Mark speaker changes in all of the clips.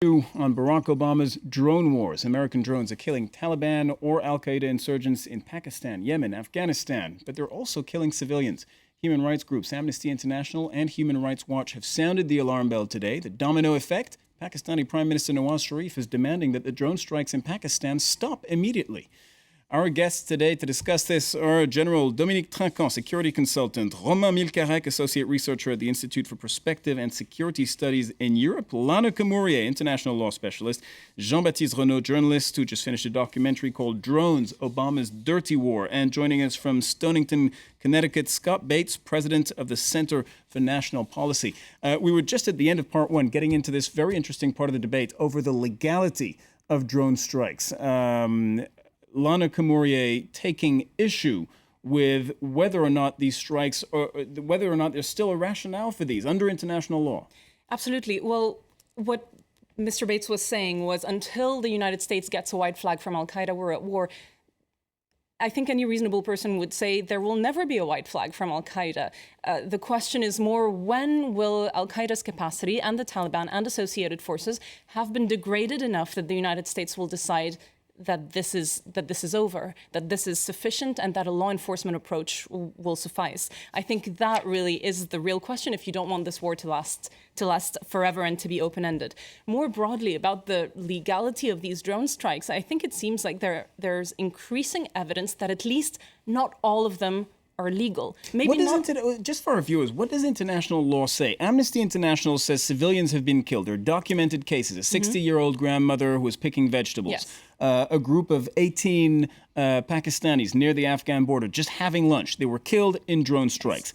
Speaker 1: On Barack Obama's drone wars. American drones are killing Taliban or Al-Qaeda insurgents in Pakistan, Yemen, Afghanistan, but they're also killing civilians. Human rights groups Amnesty International and Human Rights Watch have sounded the alarm bell today. The domino effect? Pakistani Prime Minister Nawaz Sharif is demanding that the drone strikes in Pakistan stop immediately. Our guests today to discuss this are General Dominique TRINQUAND, security consultant, Romain MIELCAREK, associate researcher at the Institute for Prospective and Security Studies in Europe, Lanah, international law specialist, Baptiste, journalist who just finished a documentary called Drones, Obama's Dirty War, and joining us from Stonington, Connecticut, Scott Bates, president of the Center for National Policy. We were just at the end of part one getting into this very interesting part of the debate over the legality of drone strikes. Lanah taking issue with whether or not these strikes, or whether or not there's still a rationale for these under international law.
Speaker 2: Absolutely. Well, what Mr. Bates was saying was until the United States gets a white flag from Al-Qaeda, we're at war. I think any reasonable person would say there will never be a white flag from Al-Qaeda. The question is more, when will Al-Qaeda's capacity and the Taliban and associated forces have been degraded enough that the United States will decide that this is over, that this is sufficient, and that a law enforcement approach will suffice. I think that really is the real question if you don't want this war to last forever and to be open-ended. More broadly about the legality of these drone strikes, I think it seems like there's increasing evidence that at least not all of them are legal.
Speaker 1: Just for our viewers, what does international law say? Amnesty International says civilians have been killed. There are documented cases. A 60-year-old grandmother who was picking vegetables.
Speaker 2: Yes.
Speaker 1: A group of 18 Pakistanis near the Afghan border just having lunch. They were killed in drone strikes.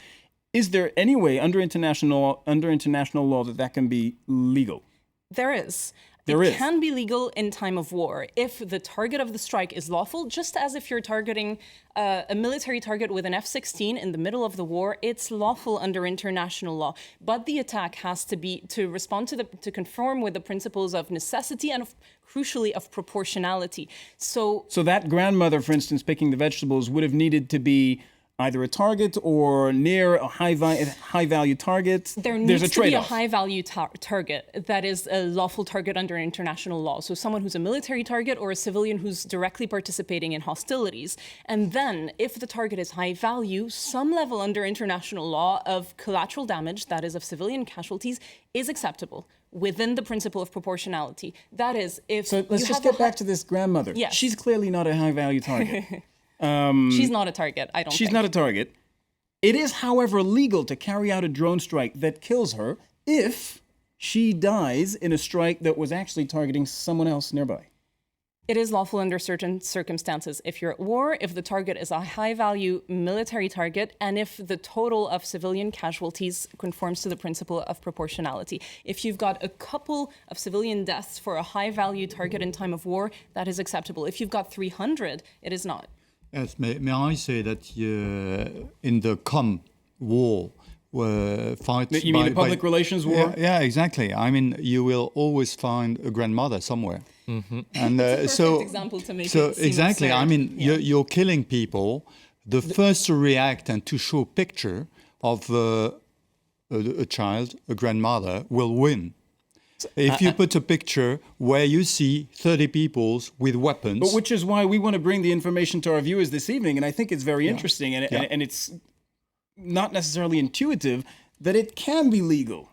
Speaker 1: Is there any way under international law that can be legal?
Speaker 2: There is. It can be legal in time of war if the target of the strike is lawful, just as if you're targeting a military target with an F-16 in the middle of the war, it's lawful under international law. But the attack has to be to conform with the principles of necessity and crucially of proportionality. So
Speaker 1: that grandmother, for instance, picking the vegetables would have needed to be either a target or near a high-value target.
Speaker 2: There needs to be a high-value target that is a lawful target under international law. So someone who's a military target or a civilian who's directly participating in hostilities. And then, if the target is high-value, some level under international law of collateral damage, that is of civilian casualties, is acceptable within the principle of proportionality. That is, if
Speaker 1: So let's just get back to this grandmother.
Speaker 2: Yes.
Speaker 1: She's clearly not a high-value target.
Speaker 2: She's not a target, I don't think.
Speaker 1: She's not a target. It is, however, legal to carry out a drone strike that kills her if she dies in a strike that was actually targeting someone else nearby.
Speaker 2: It is lawful under certain circumstances. If you're at war, if the target is a high-value military target, and if the total of civilian casualties conforms to the principle of proportionality. If you've got a couple of civilian deaths for a high-value target in time of war, that is acceptable. If you've got 300, it is not.
Speaker 3: Yes, may I say that in the war, fight...
Speaker 1: You mean the public relations war?
Speaker 3: Yeah, exactly. I mean, you will always find a grandmother somewhere.
Speaker 2: Mm-hmm. And it's a perfect example to make it seem
Speaker 3: exactly.
Speaker 2: absurd.
Speaker 3: I mean, you're killing people. The first to react and to show a picture of a child, a grandmother, will win. If you put a picture where you see 30 people with weapons...
Speaker 1: But which is why we want to bring the information to our viewers this evening, and I think it's very interesting, and it's not necessarily intuitive, that it can be legal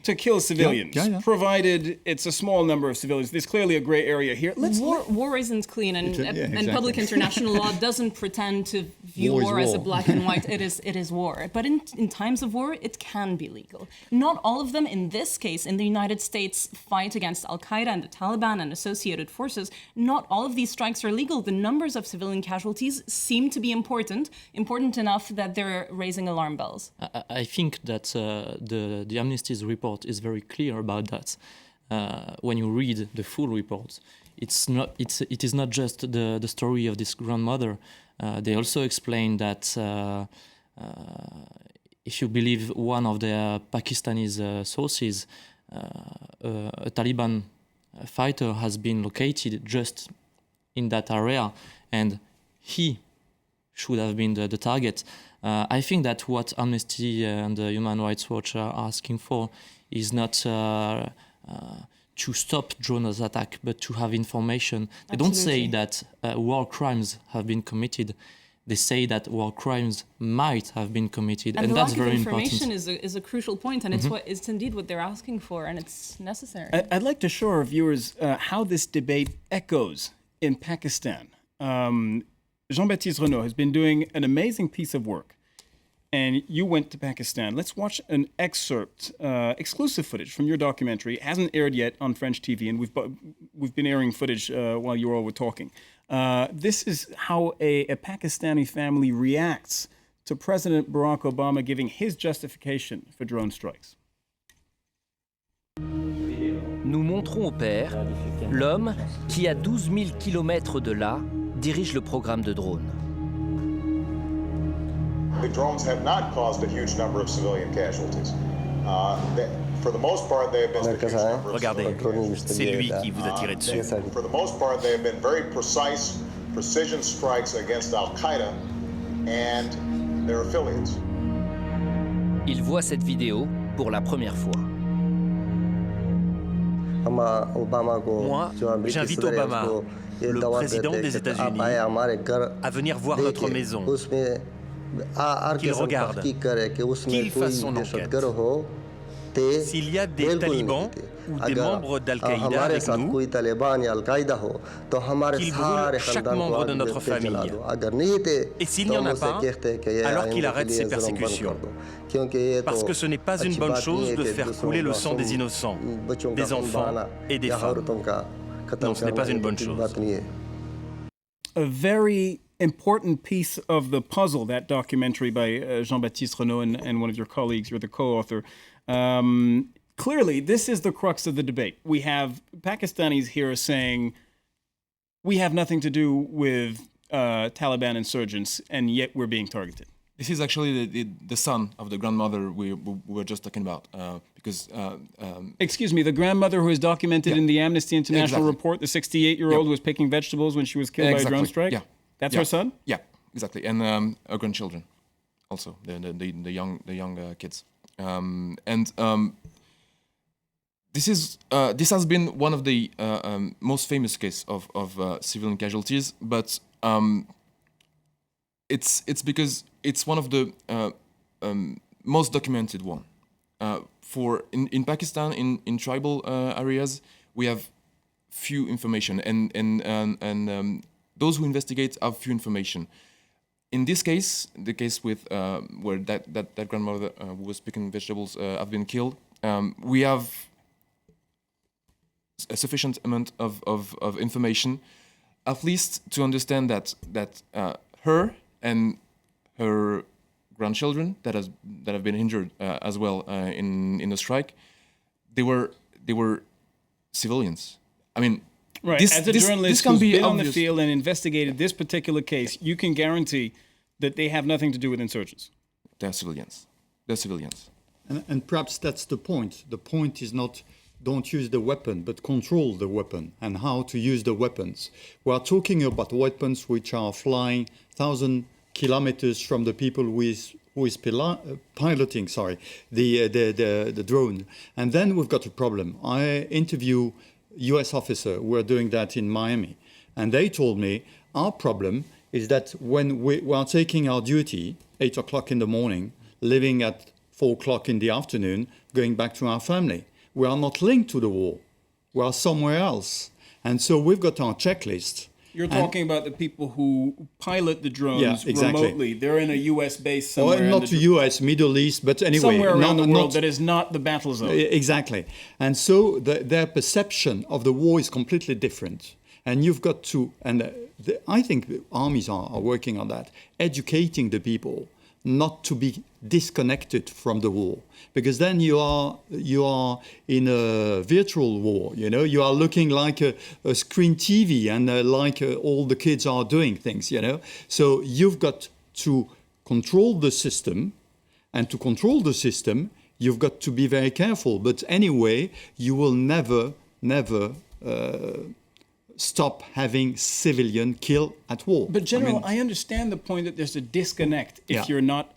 Speaker 1: to kill civilians, provided it's a small number of civilians. There's clearly a gray area here.
Speaker 2: War isn't clean, and public international law doesn't pretend to view war as a black and white. It is war. But in times of war, it can be legal. Not all of them, in this case, in the United States fight against Al-Qaeda and the Taliban and associated forces, not all of these strikes are legal. The numbers of civilian casualties seem to be important enough that they're raising alarm bells.
Speaker 4: I think that the Amnesty's report is very clear about that. When you read the full report, it is not just the story of this grandmother. They also explain that if you believe one of the Pakistani sources, a Taliban fighter has been located just in that area, and he should have been the target. I think that what Amnesty and Human Rights Watch are asking for is not to stop drone attack, but to have information. They don't say that war crimes have been committed. They say that war crimes might have been committed, and
Speaker 2: the
Speaker 4: that's
Speaker 2: lack of
Speaker 4: very
Speaker 2: information
Speaker 4: important.
Speaker 2: is a crucial point, and it's indeed what they're asking for, and it's necessary.
Speaker 1: I'd like to show our viewers how this debate echoes in Pakistan. Jean-Baptiste Renaud has been doing an amazing piece of work, and you went to Pakistan. Let's watch an excerpt, exclusive footage from your documentary. It hasn't aired yet on French TV, and we've been airing footage while you all were talking. This is how a Pakistani family reacts to President Barack Obama giving his justification for drone strikes.
Speaker 5: Nous montrons au père l'homme qui, à 12 000 kilomètres de là, dirige le programme de drones.
Speaker 6: The drones have not caused a huge number of civilian casualties. For the most part, they have been
Speaker 7: Regardez, c'est lui qui vous a tiré dessus.
Speaker 6: For the most part, they have been very precise, precision strikes against Al-Qaeda and their affiliates.
Speaker 5: Il voit cette vidéo pour la première fois.
Speaker 7: Moi, j'invite Obama, le président des États-Unis, à venir voir notre maison, qu'il regarde, qu'il fasse son enquête. S'il y a des talibans ou des membres d'Al-Qaïda avec nous, qu'il brûle chaque membre de notre famille. Et s'il n'y en a pas, alors qu'il arrête ses persécutions. Parce que ce n'est pas une bonne chose de faire couler le sang des innocents, des enfants et des femmes. Non, ce n'est pas une bonne chose.
Speaker 1: A very important piece of the puzzle, that documentary by Jean-Baptiste Renaud and one of your colleagues, you're the co-author. Clearly, this is the crux of the debate. We have Pakistanis here saying, we have nothing to do with Taliban insurgents, and yet we're being targeted.
Speaker 8: This is actually the son of the grandmother we were just talking about, because...
Speaker 1: Excuse me, the grandmother who is documented in the Amnesty International report, the 68-year-old who was picking vegetables when she was killed by a drone strike?
Speaker 8: Yeah.
Speaker 1: That's her son?
Speaker 8: Yeah, exactly. And her grandchildren also, the young kids. This has been one of the most famous cases of civilian casualties, but it's because it's one of the most documented one. In Pakistan, in tribal areas, we have few information, and those who investigate have few information. In this case, the case with where that grandmother who was picking vegetables have been killed, we have a sufficient amount of information, at least to understand that her and her grandchildren that have been injured as well in the strike, they were civilians. I mean.
Speaker 1: Right. As a journalist who's been on the field and investigated this particular case, you can guarantee that they have nothing to do with insurgents.
Speaker 8: They're civilians. They're civilians.
Speaker 3: And perhaps that's the point. The point is not don't use the weapon, but control the weapon and how to use the weapons. We are talking about weapons which are flying 1,000 kilometers from the people who is piloting the drone. And then we've got a problem. I interview US officer who are doing that in Miami. And they told me, our problem is that when we are taking our duty, 8 o'clock in the morning, leaving at 4 o'clock in the afternoon, going back to our family, we are not linked to the war. We are somewhere else. And so we've got our checklist.
Speaker 1: You're talking about the people who pilot the drones remotely. They're in a US base somewhere.
Speaker 3: Well, not US, Middle East, but anyway.
Speaker 1: Somewhere around the world that is not the battle zone.
Speaker 3: Exactly. And so their perception of the war is completely different. And you've got to, I think the armies are working on that, educating the people not to be disconnected from the war, because then you are in a virtual war. You are looking like a screen TV and all the kids are doing things. So you've got to control the system, and to control the system, you've got to be very careful. But anyway, you will never stop having civilian kill at war.
Speaker 1: But General, I understand the point that there's a disconnect if you're not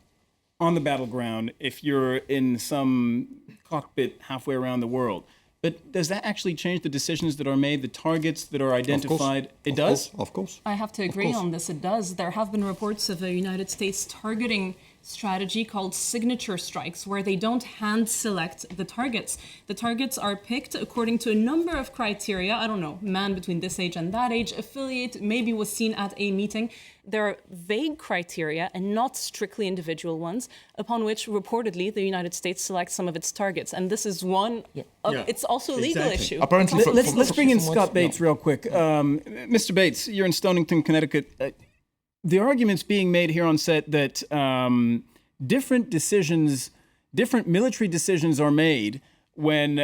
Speaker 1: on the battleground, if you're in some cockpit halfway around the world. But does that actually change the decisions that are made, the targets that are identified? It does?
Speaker 3: Of course.
Speaker 2: I have to agree on this. It does. There have been reports of a United States targeting strategy called signature strikes, where they don't hand select the targets. The targets are picked according to a number of criteria. I don't know, man between this age and that age, affiliate, maybe was seen at a meeting. There are vague criteria and not strictly individual ones, upon which reportedly the United States selects some of its targets. And this is one of, it's also a legal issue.
Speaker 8: Apparently,
Speaker 1: Let's bring in Scott Bates real quick. Mr. Bates, you're in Stonington, Connecticut. The argument's being made here on set that different military decisions are made when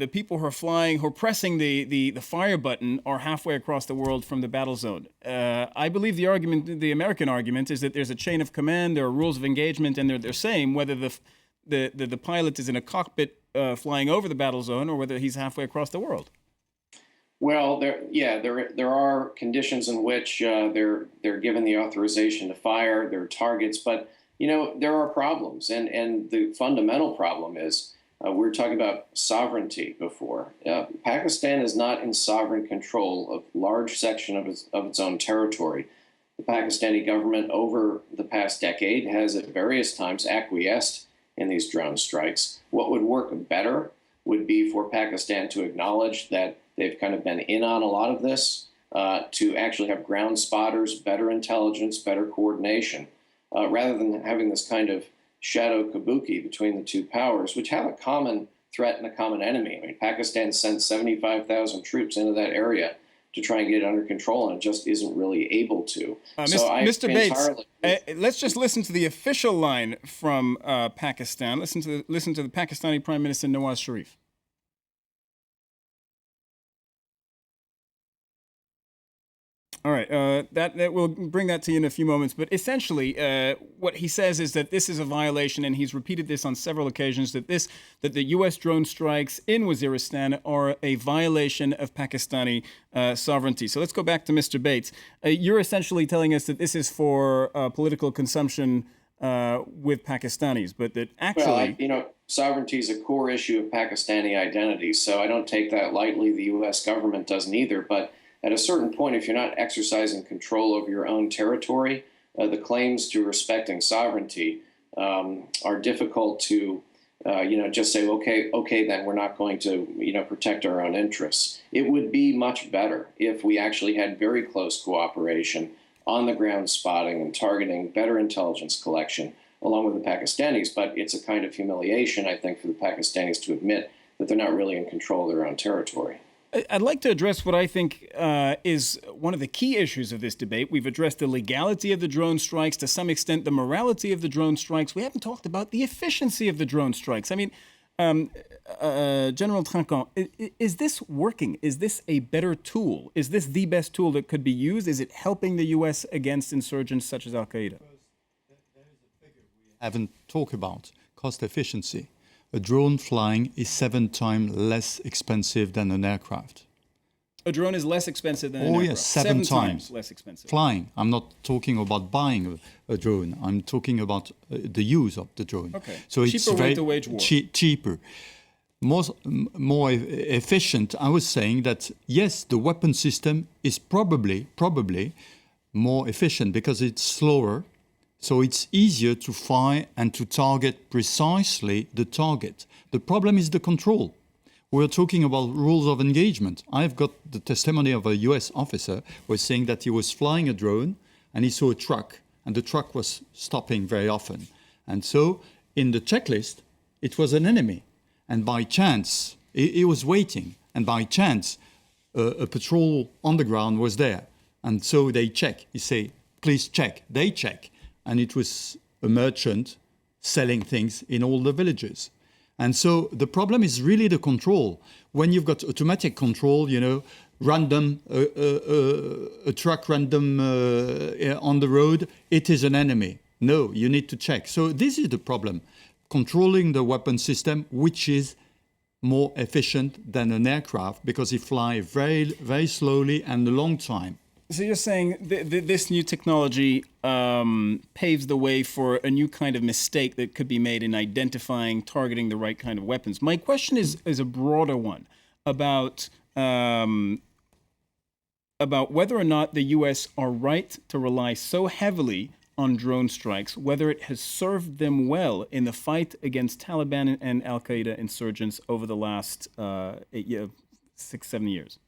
Speaker 1: the people who are flying, who are pressing the fire button, are halfway across the world from the battle zone. I believe the American argument is that there's a chain of command, there are rules of engagement, and they're the same whether the pilot is in a cockpit flying over the battle zone or whether he's halfway across the world.
Speaker 9: Well, there are conditions in which they're given the authorization to fire their targets, but there are problems, and the fundamental problem is we were talking about sovereignty before. Pakistan is not in sovereign control of a large section of its own territory. The Pakistani government over the past decade has at various times acquiesced in these drone strikes. What would work better would be for Pakistan to acknowledge that they've kind of been in on a lot of this, to actually have ground spotters, better intelligence, better coordination, rather than having this kind of shadow kabuki between the two powers, which have a common threat and a common enemy. I mean, Pakistan sent 75,000 troops into that area to try and get it under control, and it just isn't really able to.
Speaker 1: Mr. Bates, let's just listen to the official line from Pakistan. Listen to the Pakistani Prime Minister Nawaz Sharif. All right, that we'll bring that to you in a few moments. But essentially, what he says is that this is a violation, and he's repeated this on several occasions, that the U.S. drone strikes in Waziristan are a violation of Pakistani sovereignty. So let's go back to Mr. Bates. You're essentially telling us that this is for political consumption with Pakistanis, but that actually...
Speaker 9: Well, sovereignty is a core issue of Pakistani identity, so I don't take that lightly. The U.S. government doesn't either, but at a certain point, if you're not exercising control over your own territory, the claims to respecting sovereignty are difficult to, just say, okay, then we're not going to, protect our own interests. It would be much better if we actually had very close cooperation on the ground spotting and targeting, better intelligence collection, along with the Pakistanis. But it's a kind of humiliation, I think, for the Pakistanis to admit that they're not really in control of their own territory.
Speaker 1: I'd like to address what I think is one of the key issues of this debate. We've addressed the legality of the drone strikes, to some extent the morality of the drone strikes. We haven't talked about the efficiency of the drone strikes. I mean, General TRINQUAND, is this working? Is this a better tool? Is this the best tool that could be used? Is it helping the U.S. against insurgents such as Al-Qaeda?
Speaker 3: There is a figure we haven't talked about, cost efficiency. A drone flying is 7 times less expensive than an aircraft.
Speaker 1: A drone is less expensive than an aircraft?
Speaker 3: Yes, 7 times
Speaker 1: less expensive.
Speaker 3: Flying. I'm not talking about buying a drone. I'm talking about the use of the drone.
Speaker 1: Okay.
Speaker 3: So
Speaker 1: cheaper
Speaker 3: it's very
Speaker 1: to wage war.
Speaker 3: Cheaper. More efficient. I was saying that, yes, the weapon system is probably more efficient because it's slower. So it's easier to fire and to target precisely the target. The problem is the control. We're talking about rules of engagement. I've got the testimony of a US officer who was saying that he was flying a drone and he saw a truck, and the truck was stopping very often. And so in the checklist, it was an enemy. And by chance, he was waiting. And by chance, a patrol on the ground was there. And so they check. He say, please check. They check. And it was a merchant selling things in all the villages. And so the problem is really the control. When you've got automatic control, random, a truck random on the road, it is an enemy. No, you need to check. So this is the problem. Controlling the weapon system, which is more efficient than an aircraft because it flies very, very slowly and a long time.
Speaker 1: So you're saying this new technology paves the way for a new kind of mistake that could be made in identifying, targeting the right kind of weapons. My question is a broader one. about whether or not the U.S. are right to rely so heavily on drone strikes, whether it has served them well in the fight against Taliban and Al-Qaeda insurgents over the last 6-7 years.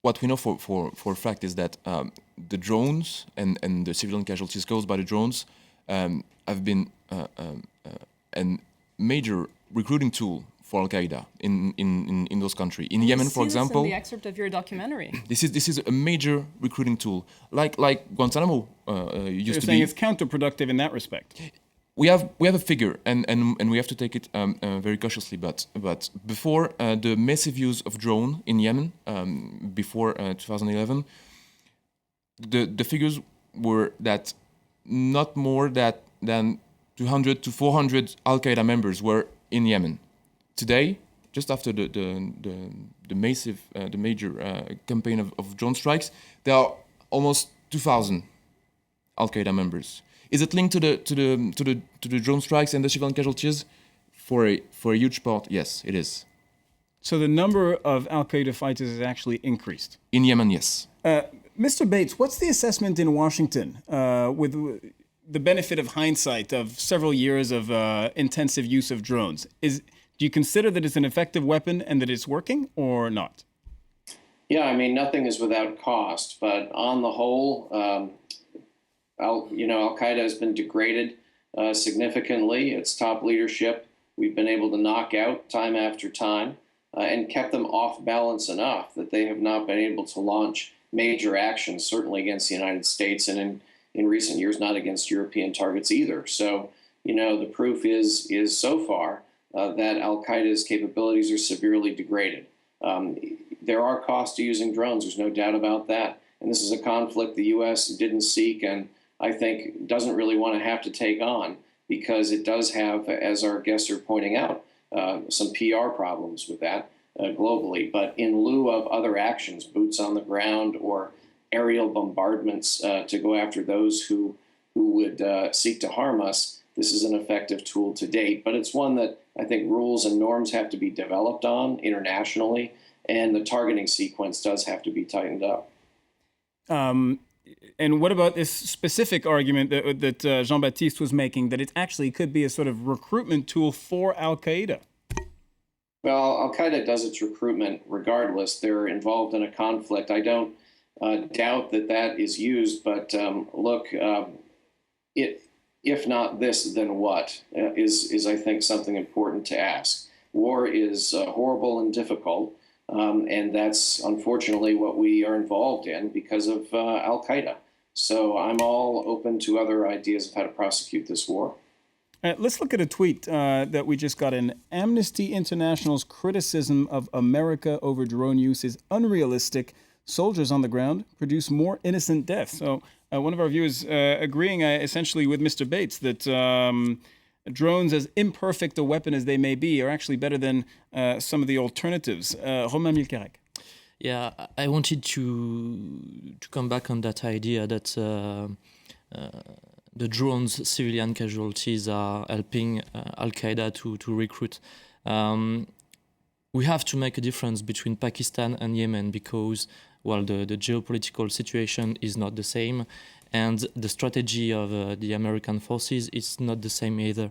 Speaker 8: What we know for a fact is that the drones and the civilian casualties caused by the drones have been a major recruiting tool for Al-Qaeda in those countries. In Yemen, for example,
Speaker 2: in the excerpt of your documentary.
Speaker 8: This is a major recruiting tool, like Guantanamo used
Speaker 1: You're
Speaker 8: to
Speaker 1: saying
Speaker 8: be.
Speaker 1: it's counterproductive in that respect.
Speaker 8: We have a figure, and we have to take it very cautiously. But before the massive use of drone in Yemen, before 2011, the figures were that not more than 200 to 400 Al-Qaeda members were in Yemen. Today, just after the major campaign of drone strikes, there are almost 2,000 Al-Qaeda members. Is it linked to the drone strikes and the civilian casualties? For a huge part, yes, it is.
Speaker 1: So the number of Al-Qaeda fighters has actually increased.
Speaker 8: In Yemen, yes.
Speaker 1: Mr. Bates, what's the assessment in Washington with the benefit of hindsight of several years of intensive use of drones? Do you consider that it's an effective weapon and that it's working or not?
Speaker 9: Yeah, I mean, nothing is without cost, but on the whole, Al-Qaeda has been degraded significantly. Its top leadership, we've been able to knock out time after time and kept them off balance enough that they have not been able to launch major actions, certainly against the United States, and in recent years, not against European targets either. So, the proof is so far that Al-Qaeda's capabilities are severely degraded. There are costs to using drones, there's no doubt about that. And this is a conflict the U.S. didn't seek and I think doesn't really want to have to take on because it does have, as our guests are pointing out, some PR problems with that globally. But in lieu of other actions, boots on the ground or aerial bombardments to go after those who would seek to harm us, this is an effective tool to date. But it's one that I think rules and norms have to be developed on internationally, and the targeting sequence does have to be tightened up.
Speaker 1: And what about this specific argument that Jean-Baptiste was making, that it actually could be a sort of recruitment tool for Al-Qaeda?
Speaker 9: Well, Al-Qaeda does its recruitment regardless. They're involved in a conflict. I don't doubt that is used, but look, if not this, then what is I think something important to ask. War is horrible and difficult, and that's unfortunately what we are involved in because of Al-Qaeda. So I'm all open to other ideas of how to prosecute this war.
Speaker 1: Let's look at a tweet that we just got in. Amnesty International's criticism of America over drone use is unrealistic. Soldiers on the ground produce more innocent deaths. So one of our viewers agreeing essentially with Mr. Bates that drones, as imperfect a weapon as they may be, are actually better than some of the alternatives. Romain MIELCAREK.
Speaker 4: Yeah, I wanted to come back on that idea that the drones' civilian casualties are helping Al-Qaeda to recruit. We have to make a difference between Pakistan and Yemen because, well, the geopolitical situation is not the same, and the strategy of the American forces is not the same either.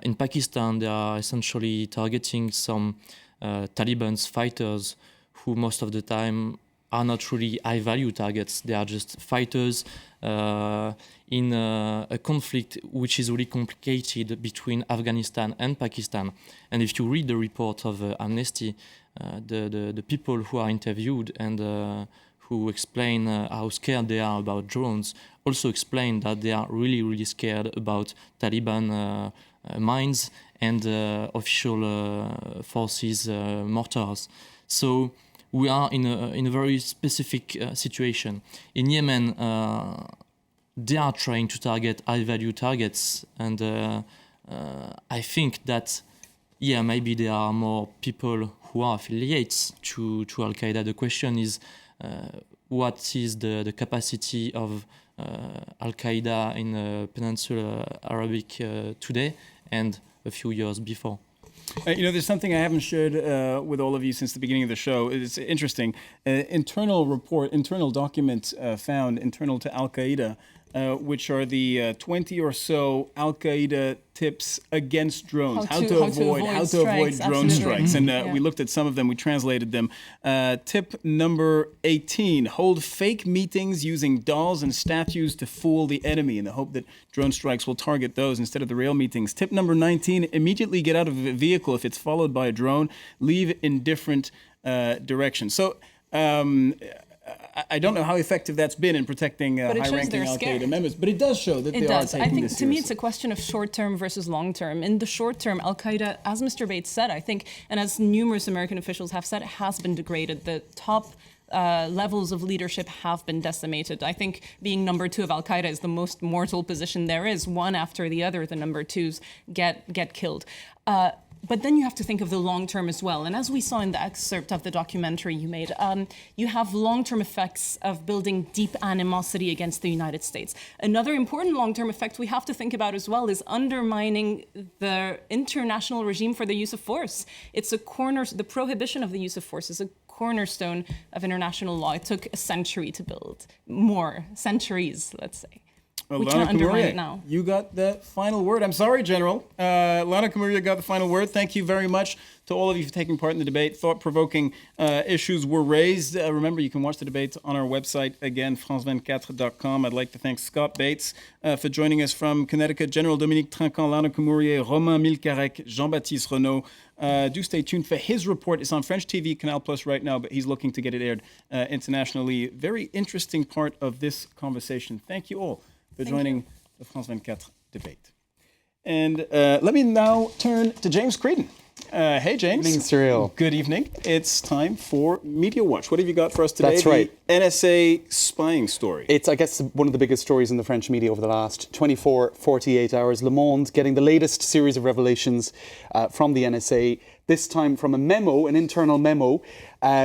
Speaker 4: In Pakistan, they are essentially targeting some Taliban's fighters who most of the time are not really high-value targets. They are just fighters in a conflict which is really complicated between Afghanistan and Pakistan. And if you read the report of Amnesty, the people who are interviewed and who explain how scared they are about drones also explain that they are really, really scared about Taliban mines and official forces mortars. So we are in a very specific situation. In Yemen, they are trying to target high-value targets, and I think that, yeah, maybe there are more people who are affiliates to Al-Qaeda. The question is, what is the capacity of Al-Qaeda in Peninsula Arabic today and a few years before?
Speaker 1: There's something I haven't shared with all of you since the beginning of the show. It's interesting. Internal documents found internal to Al-Qaeda, which are the 20 or so Al-Qaeda tips against drones, how to avoid drone strikes. And we looked at some of them, we translated them. Tip number 18, hold fake meetings using dolls and statues to fool the enemy in the hope that drone strikes will target those instead of the real meetings. Tip number 19, immediately get out of a vehicle if it's followed by a drone, leave in different directions. So, I don't know how effective that's been in protecting high-ranking Al-Qaeda members, but it does show that they are taking this seriously.
Speaker 2: I think, to me, it's a question of short-term versus long-term. In the short term, Al-Qaeda, as Mr. Bates said, I think, and as numerous American officials have said, has been degraded. The top levels of leadership have been decimated. I think being number 2 of Al-Qaeda is the most mortal position there is. One after the other, the number 2s get killed. But then you have to think of the long term as well. And as we saw in the excerpt of the documentary you made, you have long-term effects of building deep animosity against the United States. Another important long-term effect we have to think about as well is undermining the international regime for the use of force. It's the prohibition of the use of force is a cornerstone of international law. It took a century to build, more centuries, let's say.
Speaker 1: Well,
Speaker 2: we
Speaker 1: Lanah
Speaker 2: can't undermine
Speaker 1: KAMMOURIEH,
Speaker 2: it now.
Speaker 1: You got the final word. I'm sorry, General. Lanah KAMMOURIEH got the final word. Thank you very much to all of you for taking part in the debate. Thought-provoking issues were raised. Remember, you can watch the debate on our website, again, france24.com. I'd like to thank Scott Bates for joining us from Connecticut, General Dominique TRINQUAND, Lanah KAMMOURIEH, Romain MIELCAREK, Jean-Baptiste RENAUD. Do stay tuned for his report. It's on French TV, Canal Plus right now, but he's looking to get it aired internationally. Very interesting part of this conversation. Thank you all for joining the France 24 debate. And let me now turn to James Creedon. Hey, James.
Speaker 10: Good evening, Cyril.
Speaker 1: Good evening. It's time for Media Watch. What have you got for us today?
Speaker 10: That's right.
Speaker 1: The NSA spying story.
Speaker 10: It's, I guess, one of the biggest stories in the French media over the last 24, 48 hours. Le Monde getting the latest series of revelations from the NSA, this time from a memo, an internal memo,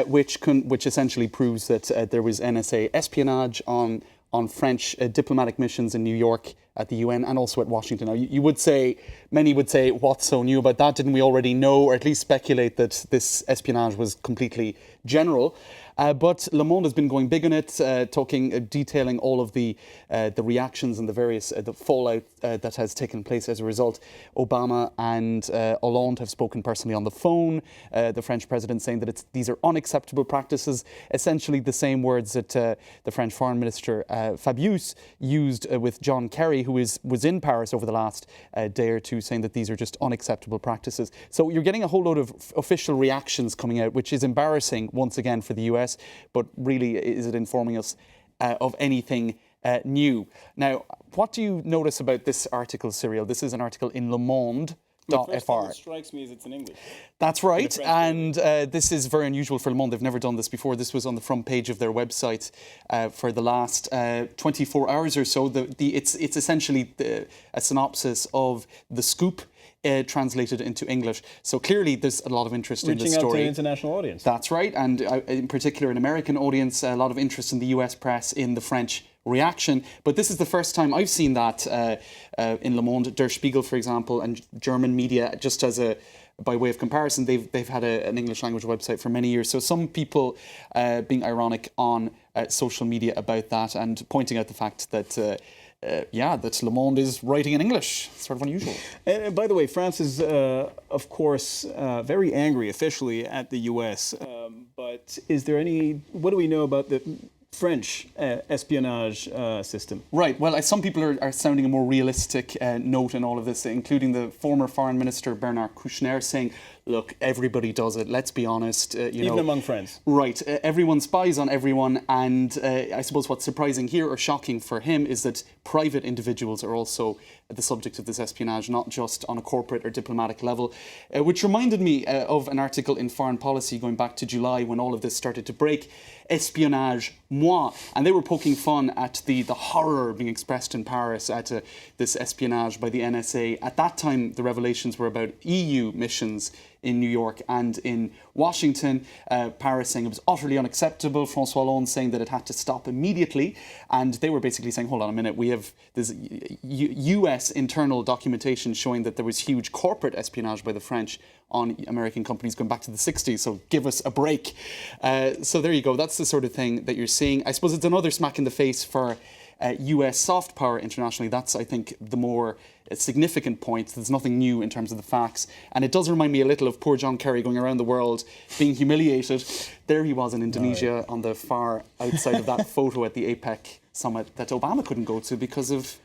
Speaker 10: which essentially proves that there was NSA espionage on French diplomatic missions in New York, at the UN, and also at Washington. Now, many would say, what's so new about that? Didn't we already know, or at least speculate, that this espionage was completely general? But Le Monde has been going big on it, detailing all of the reactions and the various the fallout that has taken place as a result. Obama and Hollande have spoken personally on the phone. The French president saying that these are unacceptable practices. Essentially, the same words that the French Foreign Minister Fabius used with John Kerry, who was in Paris over the last day or two, saying that these are just unacceptable practices. So you're getting a whole load of official reactions coming out, which is embarrassing once again for the US. But really, is it informing us of anything new? Now, what do you notice about this article, Cyril? This is an article in Le Monde.
Speaker 1: What strikes me is it's in English.
Speaker 10: That's right, and this is very unusual for Le Monde. They've never done this before. This was on the front page of their website for the last 24 hours or so. It's essentially a synopsis of the scoop translated into English. So clearly there's a lot of interest in this story.
Speaker 1: Reaching out to an international audience.
Speaker 10: That's right, and in particular an American audience, a lot of interest in the US press, in the French reaction. But this is the first time I've seen that in Le Monde. Der Spiegel, for example, and German media, just as by way of comparison, they've had an English language website for many years. So some people being ironic on social media about that and pointing out the fact that that Le Monde is writing in English. Sort of unusual.
Speaker 1: And by the way, France is, of course, very angry officially at the US. But is there what do we know about the French espionage system?
Speaker 10: Right. Well, some people are sounding a more realistic note in all of this, including the former Foreign Minister Bernard Kouchner saying, look, everybody does it. Let's be honest.
Speaker 1: Even among friends.
Speaker 10: Right. Everyone spies on everyone. And I suppose what's surprising here or shocking for him is that private individuals are also the subject of this espionage, not just on a corporate or diplomatic level, which reminded me of an article in Foreign Policy going back to July when all of this started to break. Espionnage moi. And they were poking fun at the horror being expressed in Paris at this espionage by the NSA. At that time, the revelations were about EU missions in New York and in Washington. Paris saying it was utterly unacceptable. François Hollande saying that it had to stop immediately. And they were basically saying, hold on a minute, we have this US internal documentation showing that there was huge corporate espionage by the French on American companies going back to the 60s, so give us a break. So there you go, that's the sort of thing that you're seeing. I suppose it's another smack in the face for US soft power internationally. That's, I think, the more significant point. There's nothing new in terms of the facts. And it does remind me a little of poor John Kerry going around the world being humiliated. There he was in Indonesia on the far outside of that photo at the APEC summit that Obama couldn't go to because of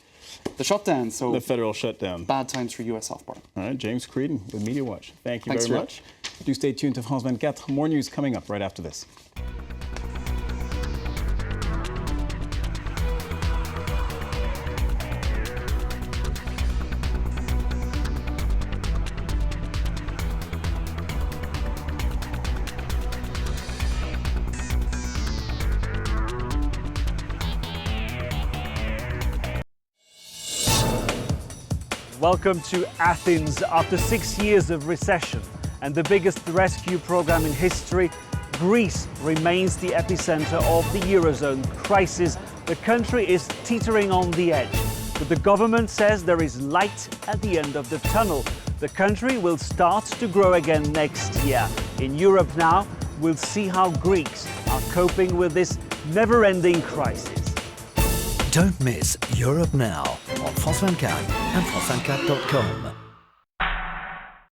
Speaker 10: the shutdown. So
Speaker 1: the federal shutdown.
Speaker 10: Bad times for US soft power.
Speaker 1: All right, James Creedon with Media Watch. Thank you
Speaker 10: Thanks
Speaker 1: very much. Do stay tuned to France 24. More news coming up right after this.
Speaker 11: Welcome to Athens. After 6 years of recession and the biggest rescue program in history, Greece remains the epicenter of the Eurozone crisis. The country is teetering on the edge, but the government says there is light at the end of the tunnel. The country will start to grow again next year. In Europe now, we'll see how Greeks are coping with this never-ending crisis.
Speaker 12: Don't miss Europe Now on France 24 and France24.com.